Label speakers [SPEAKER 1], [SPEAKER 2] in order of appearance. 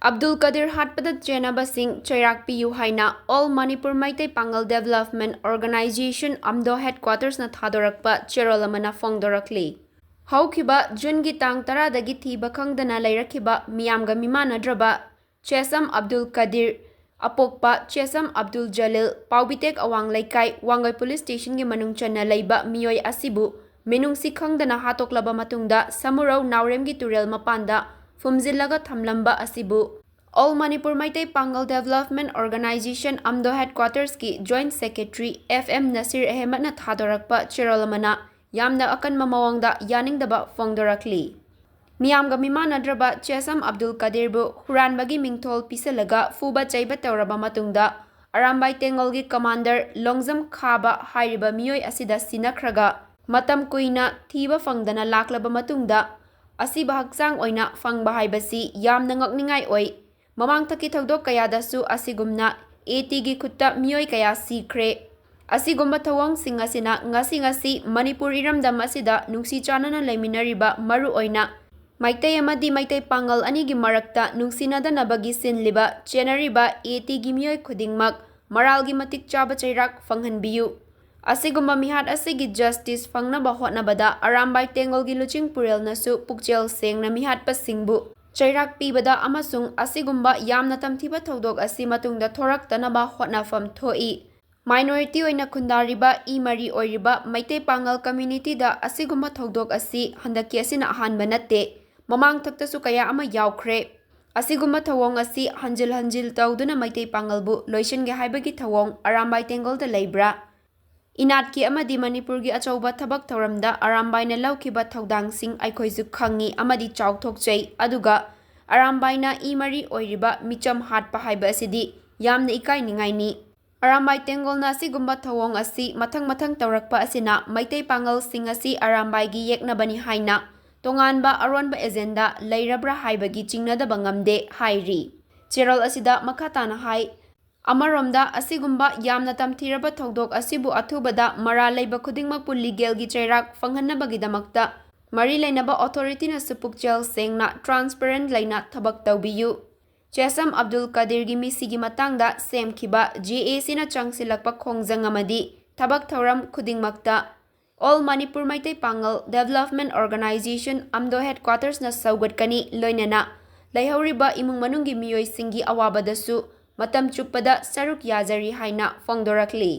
[SPEAKER 1] Abdul Kadir Hatpada Chennaba Cheirak Piyu haina All Manipur Maitai Pangal Development Organization Ammdo Headquarters na Thadorakpa Cherolamana Fongdorakli. Haukiba Jungi Tang Taradagi Thiba Khangdana Lairakiba Miyamga Mimanadraba Chesam Abdul Kadir Apokpa Chesam Abdul Jalil Paubitek Awang Laikai Wangai Police Station gi Manung Channa Laiba Miyoi Asibu Menung Sikhangdana Hatoklaba Matungda Samurau Naurem gi Turel Mapanda Fumzillaga Thamlamba Asibu All Manipur Maitai Pangal Development Organization Ammdo Headquarters ki Joint Secretary FM Nasir Ahmed na Thadorakpa Cherolamana Yamna Akanma Mawangda Yaningdaba Fongdorakli. Miyamga Mimanadraba Chesam Abdul Kadirbu Huranbagi Mingtol Pisalaga Fuba Chaiba Tauraba Matungda Arambai Tengolgi Commander Longzam Khaba Hairiba Miyoi Asida Sinakraga Matam Kuina Thiba Fangdana Laklaba Matungda Asiba Haksang Oina Fangba Haibasi Yamna Ngakningai Oi Mamang Taki Thagdok Kayadasu Asigumna AT gi Kutta Miyoi Kaya Sikre Asigumba Thawang Singasina Ngasi Manipur Iramdam Asida Nungsi Chanana Laiminariba Maru Oina Maitai Amadi Maitai Pangal Anigi Marakta Nungsinada Nabagi Sinliba Chenariba AT gi Miyoi Khudingmak Maralgi Matik Chaba Cheirak Fanghanbiyu Asigumba Mihat Asigi Justice Fangnaba Hotnabada Arambai Tengolgi Luching Purel Nasu Pukchel Seng na Mihat Pasingbu Cheirak Pibada Amasung Asigumba Yamna Tamthiba Thodok Asi Matungda Thorak Tanaba Hotnafam Thoi Minority Oina Kundariba Mari Oiriba Maitai Pangal Community da Asigumba Thodok Asi Handaki Asina Ahanba Natte Mamang Taktasu Kaya Ama Yaukre Asigumba Thawong Asi Hanjil Tauduna Maitai Pangalbu Loishan ge Haibagi Thawong Arambai Tengol da Leibra Inatki Amadi Manipurgi Achauba Thabak Tauramda Arambaina Laukiba Thaudang Aikhoizu Khangi Amadi Chauthokchei Aduga Arambaina Mari Oiriba Micham Hatpa Haiba Asidi Yamna Ikai Ningaini Arambai Tengolna Asigumba Thawong Asi Mathang Taurakpa Asina Maitai Pangal Asi Arambai gi Yeknabani Haina Tonganba Aronba Agenda Lairabra Haibagi Chingnadaba Ngamde Hairi Cheral Asida Makatana Hai Amaromda Asigumba Yamna Tamthiraba Thodok Asibu Athubada Mara Leiba Khudingmakpu Legal gi Cheirak Fanghannabagidamakta Mari Lainaba Authority na Supukchel Sengna Transparent Laina Thabak Taubiyu Chesam Abdul Kadir gi Misigi Matangda Semkiba GAC na Changsilakpa Khongjang amadi Thabak Thauram Khudingmakta All Manipur Maitai Pangal Development Organization Ammdo Headquarters na Saugatkani Loinana Laihoriba Imung Manunggi Miyoi Singi Awabadasu Matam Chuppada Saruk Yazari Haina Fongdorakli